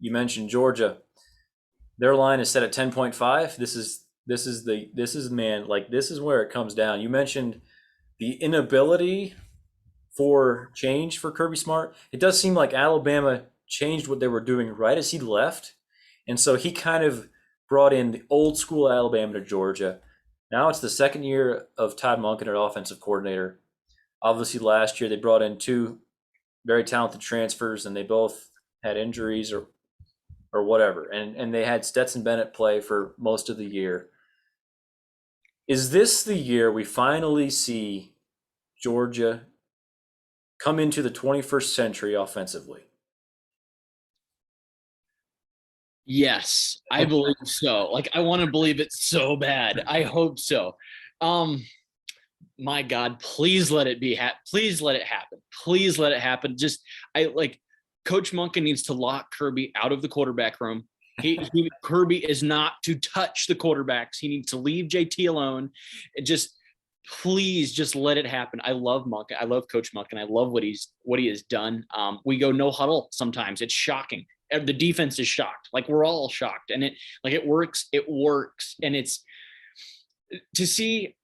You mentioned Georgia. Their line is set at 10.5. This is where it comes down. You mentioned the inability for change for Kirby Smart. It does seem like Alabama changed what they were doing right as he left. And so he kind of brought in the old school Alabama to Georgia. Now it's the second year of Todd Monken at offensive coordinator. Obviously, last year they brought in two very talented transfers, and they both had injuries or whatever. And they had Stetson Bennett play for most of the year. Is this the year we finally see Georgia come into the 21st century offensively? Yes, I believe so. Like, I want to believe it so bad. I hope so. My God, please let it be. Please let it happen. Please let it happen. Just, Coach Monken needs to lock Kirby out of the quarterback room. Kirby is not to touch the quarterbacks. He needs to leave JT alone. Please just let it happen. I love Monken. I love Coach Monken. I love what he has done. We go no huddle sometimes. It's shocking. The defense is shocked. Like, we're all shocked, and it works. It works, and it's to see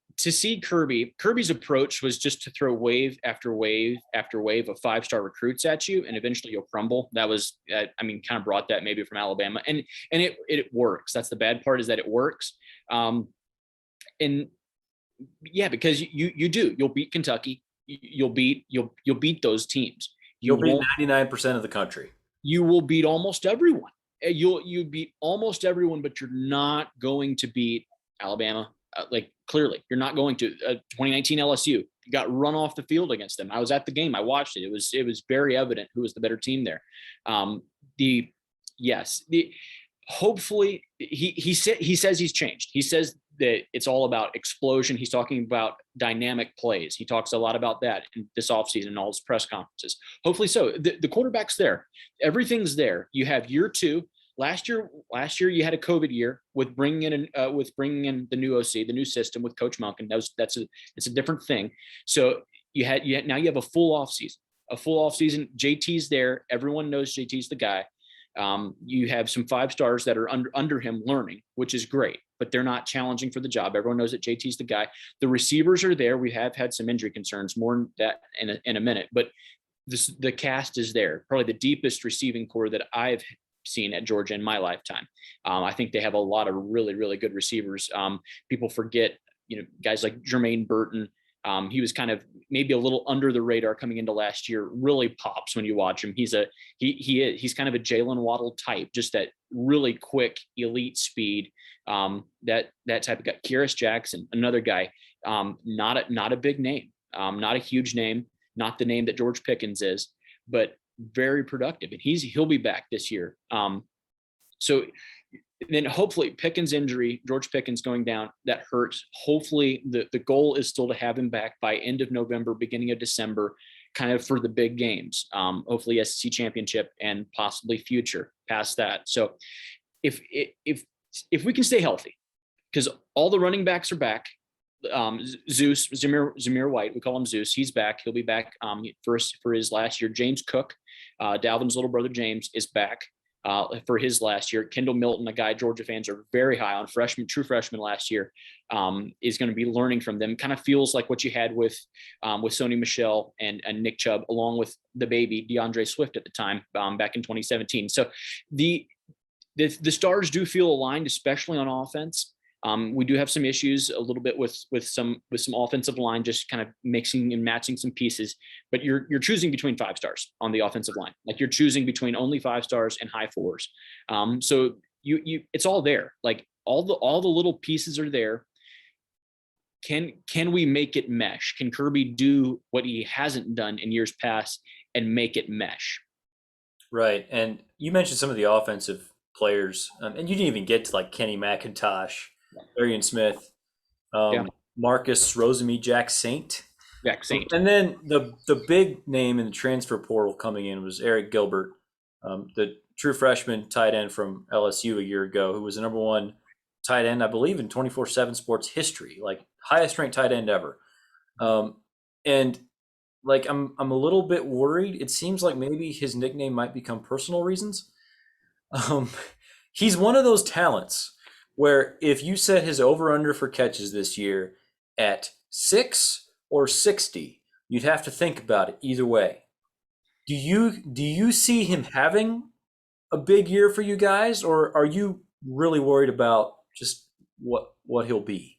Kirby's approach was just to throw wave after wave after wave of 5-star recruits at you, and eventually you'll crumble. That was, kind of brought that maybe from Alabama, and it works. That's the bad part, is that it works. And yeah, because you'll beat Kentucky, you'll beat those teams. You'll beat 99% of the country. You will beat almost everyone. You beat almost everyone, but you're not going to beat Alabama. Clearly, you're not going to. 2019 LSU got run off the field against them. I was at the game. I watched it. It was very evident who was the better team there. Hopefully he says he's changed. He says that it's all about explosion. He's talking about dynamic plays. He talks a lot about that in this offseason and all his press conferences. Hopefully so. The quarterback's there. Everything's there. You have year two. Last year you had a COVID year with bringing in the new OC, the new system with Coach Monken. It's a different thing. So now you have a full off season. JT's there. Everyone knows JT's the guy. You have some 5-stars that are under him learning, which is great, but they're not challenging for the job. Everyone knows that JT's the guy. The receivers are there. We have had some injury concerns, more than that in a minute, but the cast is there. Probably the deepest receiving core that I've seen at Georgia in my lifetime. I think they have a lot of really, really good receivers. People forget, guys like Jermaine Burton. He was kind of maybe a little under the radar coming into last year. Really pops when you watch him. He's kind of a Jaylen Waddle type, just that really quick elite speed. That type of guy. Kyrus Jackson, another guy. Not a big name, not a huge name, not the name that George Pickens is, but very productive, and he'll be back this year. So then hopefully Pickens' injury, George Pickens going down, that hurts. Hopefully the goal is still to have him back by end of November, beginning of December, kind of for the big games. Hopefully SEC championship and possibly future past that. So if we can stay healthy, because all the running backs are back. Zamir White, we call him Zeus. He's back. He'll be back for his last year. James Cook, Dalvin's little brother James, is back for his last year. Kendall Milton, a guy Georgia fans are very high on, true freshman last year, is going to be learning from them. Kind of feels like what you had with Sony Michel and Nick Chubb, along with the baby DeAndre Swift at the time, back in 2017. So the stars do feel aligned, especially on offense. We do have some issues a little bit with some offensive line, just kind of mixing and matching some pieces, but you're choosing between 5-stars on the offensive line. Like, you're choosing between only 5-stars and high 4s. So it's all there. Like, all the little pieces are there. Can we make it mesh? Can Kirby do what he hasn't done in years past and make it mesh? Right. And you mentioned some of the offensive players, and you didn't even get to like Kenny McIntosh, Arian Smith, Marcus Rosemy, Jack Saint. And then the big name in the transfer portal coming in was Eric Gilbert, the true freshman tight end from LSU a year ago, who was the number one tight end, I believe, in 24/7 Sports history, like highest ranked tight end ever. And like I'm a little bit worried. It seems like maybe his nickname might become personal reasons. Um, he's one of those talents where if you set his over under for catches this year at 6 or 60, you'd have to think about it either way. Do you see him having a big year for you guys, or are you really worried about just what he'll be?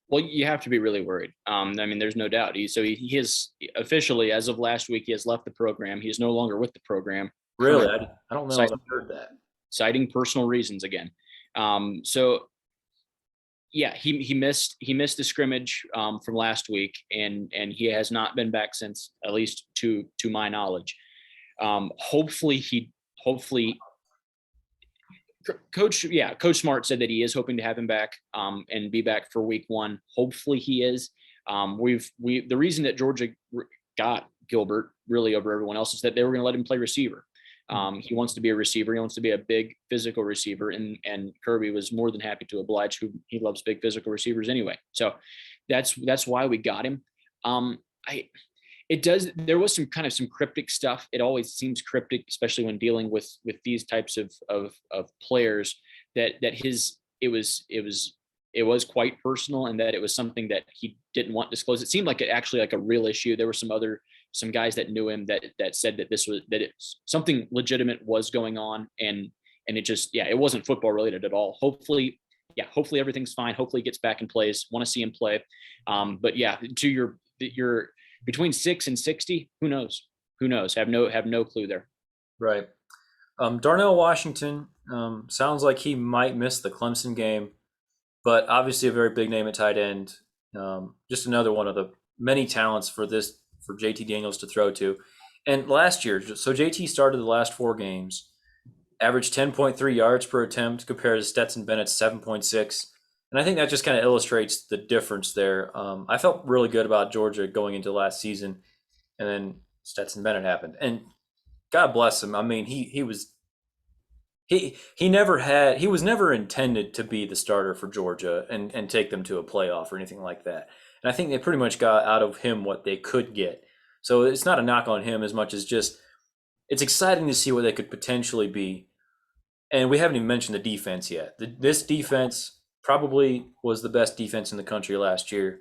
Well, you have to be really worried. I mean, there's no doubt. He has officially, as of last week, he has left the program. He is no longer with the program, Really, I don't know if I've citing, heard that. citing personal reasons again. So yeah, he missed the scrimmage from last week, and he has not been back since, at least to my knowledge. Hopefully Coach Smart said that he is hoping to have him back and be back for week one. Hopefully he is. The reason that Georgia got Gilbert really over everyone else is that they were going to let him play receiver. He wants to be a receiver. He wants to be a big physical receiver, and Kirby was more than happy to oblige. He loves big physical receivers anyway. So that's why we got him. I it does There was some cryptic stuff. It always seems cryptic, especially when dealing with these types of players, that his it was quite personal, and that it was something that he didn't want disclosed. It seemed like it actually like a real issue. There were some guys that knew him that said that it's something legitimate was going on, and it just, it wasn't football related at all. Hopefully everything's fine. Hopefully he gets back and plays. Want to see him play. But yeah, to your between 6 and 60, who knows? Who knows? Have no clue there. Right. Darnell Washington sounds like he might miss the Clemson game, but obviously a very big name at tight end. Just another one of the many talents for JT Daniels to throw to. And last year, so JT started the last 4 games, averaged 10.3 yards per attempt compared to Stetson Bennett's 7.6. And I think that just kind of illustrates the difference there. I felt really good about Georgia going into last season, and then Stetson Bennett happened. And God bless him. I mean, he was never intended to be the starter for Georgia and take them to a playoff or anything like that. And I think they pretty much got out of him what they could get. So it's not a knock on him as much as just it's exciting to see what they could potentially be. And we haven't even mentioned the defense yet. This defense probably was the best defense in the country last year.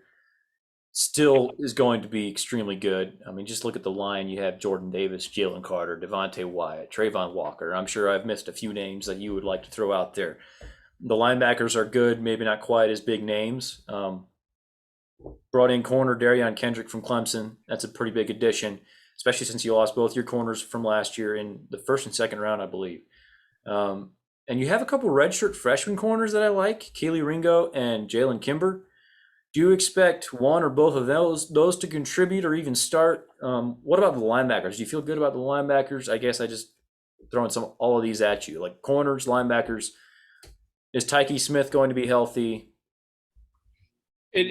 Still is going to be extremely good. I mean, just look at the line. You have Jordan Davis, Jalen Carter, Devontae Wyatt, Trayvon Walker. I'm sure I've missed a few names that you would like to throw out there. The linebackers are good, maybe not quite as big names. Brought in corner Darion Kendrick from Clemson. That's a pretty big addition, especially since you lost both your corners from last year in the first and second round, I believe. And you have a couple redshirt freshman corners that I like, Keely Ringo and Jaylen Kimber. Do you expect one or both of those to contribute or even start? What about the linebackers? Do you feel good about the linebackers? I guess I just throwing all of these at you, like corners, linebackers. Is Taiki Smith going to be healthy?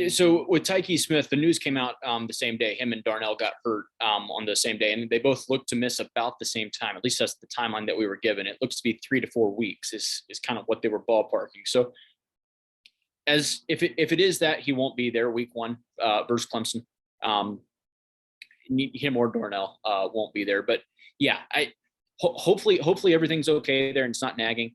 So with Taiki Smith, the news came out the same day. Him and Darnell got hurt on the same day, and they both looked to miss about the same time. At least that's the timeline that we were given. It looks to be 3 to 4 weeks is kind of what they were ballparking. So as if it is that he won't be there week one versus Clemson, him or Darnell won't be there. But yeah, hopefully everything's okay there and it's not nagging.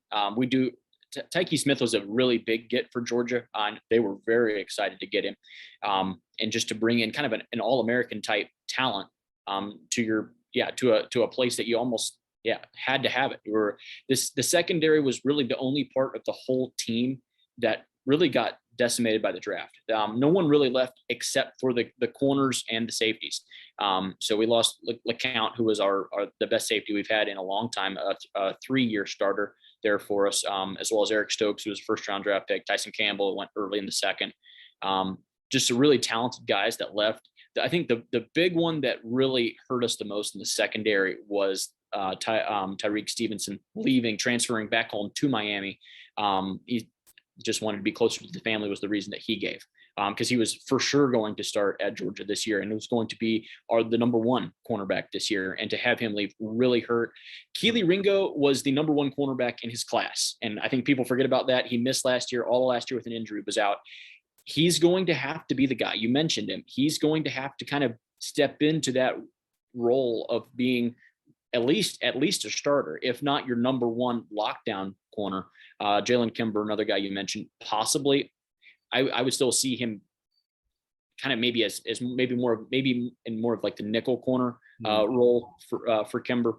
Taiki Smith was a really big get for Georgia. They were very excited to get him, and just to bring in kind of an All-American type talent to a place that you almost had to have it. The secondary was really the only part of the whole team that really got decimated by the draft. No one really left except for the corners and the safeties. So we lost LeCount, who was the best safety we've had in a long time, a 3-year starter there for us, as well as Eric Stokes, who was a first-round draft pick. Tyson Campbell went early in the second. Just some really talented guys that left. I think the big one that really hurt us the most in the secondary was Tyreek Stevenson transferring back home to Miami. He just wanted to be closer to the family was the reason that he gave, because he was for sure going to start at Georgia this year, and it was going to be the number 1 cornerback this year. And to have him leave really hurt. Keely Ringo was the number 1 cornerback in his class, and I think people forget about that. He missed all last year with an injury, was out. He's going to have to be the guy. You mentioned him. He's going to have to kind of step into that role of being at least a starter, if not your number one lockdown corner. Jaylen Kimber, another guy you mentioned, possibly. I would still see him kind of maybe as maybe in more of like the nickel corner role for Kimber.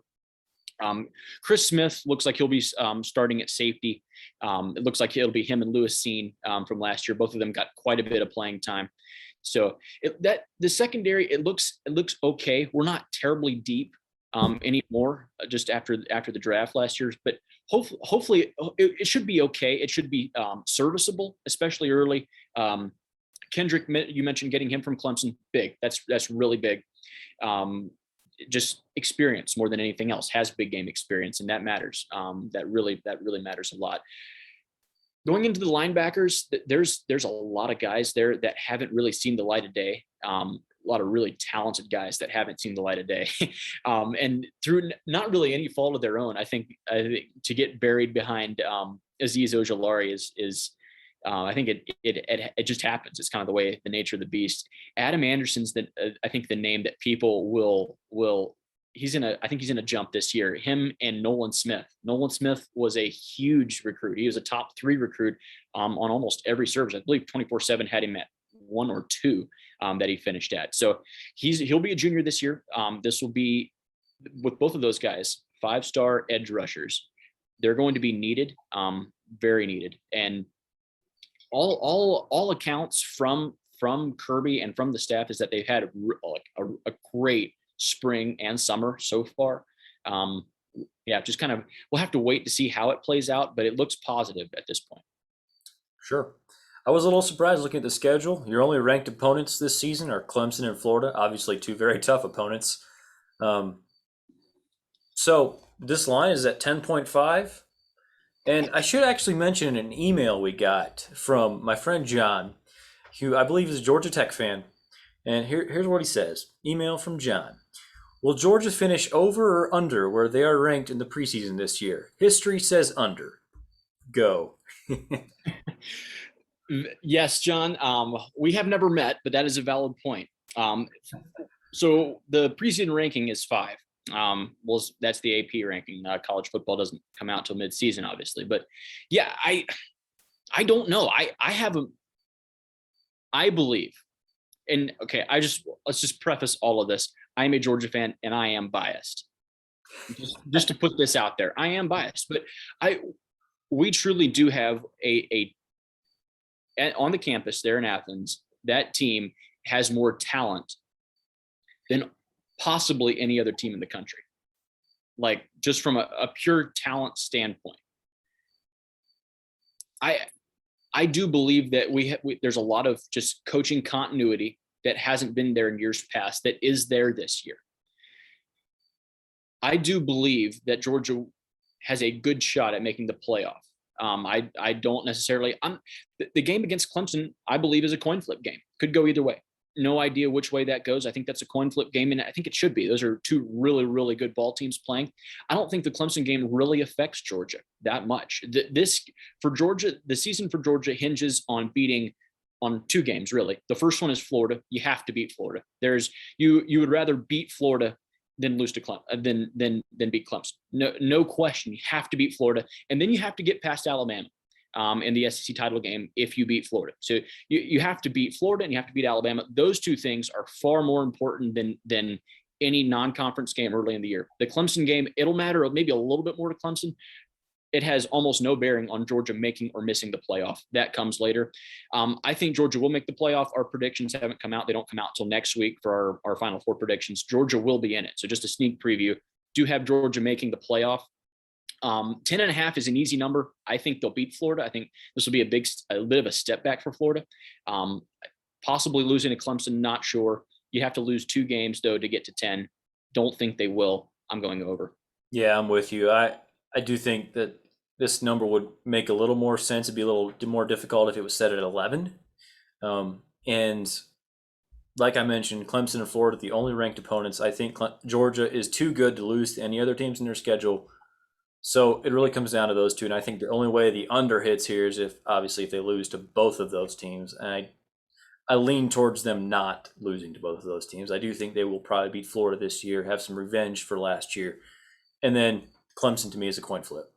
Chris Smith looks like he'll be starting at safety. It looks like it'll be him and Lewis Seen from last year. Both of them got quite a bit of playing time. So the secondary, it looks okay. We're not terribly deep anymore, just after the draft last year, but hopefully it should be okay. It should be serviceable, especially early. Kendrick, you mentioned getting him from Clemson. Big. That's really big. Just experience more than anything else, has big game experience, and that matters. That really matters a lot. Going into the linebackers, there's a lot of guys there that haven't really seen the light of day. A lot of really talented guys that haven't seen the light of day, and through not really any fault of their own. I think to get buried behind Azeez Ojulari is I think it just happens. It's kind of the nature of the beast. Adam Anderson's I think the name that people will I think he's in a jump this year. Him and Nolan Smith. Nolan Smith was a huge recruit. He was a top 3 recruit on almost every service. I believe 24/7 had him at 1 or 2 that he finished at. So he'll be a junior this year. This will be with both of those guys, 5-star edge rushers. They're going to be needed, very needed, and all accounts from Kirby and from the staff is that they've had a great spring and summer so far. Just kind of, we'll have to wait to see how it plays out, but it looks positive at this point. Sure. I was a little surprised looking at the schedule. Your only ranked opponents this season are Clemson and Florida, obviously 2 very tough opponents. So this line is at 10.5. And I should actually mention an email we got from my friend John, who I believe is a Georgia Tech fan. And here's what he says. Email from John. Will Georgia finish over or under where they are ranked in the preseason this year? History says under. Go. Yes, John. We have never met, but that is a valid point. So the preseason ranking is 5. That's the AP ranking. College football doesn't come out till mid-season, obviously. But yeah, I don't know. I believe, and okay, let's just preface all of this. I am a Georgia fan, and I am biased. Just to put this out there, I am biased, but we truly do have on the campus there in Athens. That team has more talent than possibly any other team in the country, like just from a pure talent standpoint. I do believe that there's a lot of just coaching continuity that hasn't been there in years past that is there this year. I do believe that Georgia has a good shot at making the playoff. I don't necessarily. The game against Clemson, I believe, is a coin flip game. Could go either way. No idea which way that goes. I think that's a coin flip game, and I think it should be. Those are 2 really, really good ball teams playing. I don't think the Clemson game really affects Georgia that much. The season for Georgia hinges on beating on 2 games, really. The first one is Florida. You have to beat Florida. You would rather beat Florida than lose to Clemson, than beat Clemson. No question. You have to beat Florida, and then you have to get past Alabama in the SEC title game if you beat Florida. So you have to beat Florida and you have to beat Alabama. Those 2 things are far more important than any non-conference game early in the year. The Clemson game, it'll matter maybe a little bit more to Clemson. It has almost no bearing on Georgia making or missing the playoff. That comes later. I think Georgia will make the playoff. Our predictions haven't come out. They don't come out until next week for our Final Four predictions. Georgia will be in it. So just a sneak preview. Do have Georgia making the playoff. 10.5 is an easy number. I think they'll beat Florida. I think this will be a bit of a step back for Florida. Possibly losing to Clemson, not sure. You have to lose 2 games though to get to 10. Don't think they will. I'm going over. Yeah, I'm with you. I do think that this number would make a little more sense. It'd be a little more difficult if it was set at 11. And like I mentioned, Clemson and Florida, the only ranked opponents. I think Georgia is too good to lose to any other teams in their schedule. So it really comes down to those 2. And I think the only way the under hits here is if they lose to both of those teams. And I lean towards them not losing to both of those teams. I do think they will probably beat Florida this year, have some revenge for last year. and then Clemson to me is a coin flip.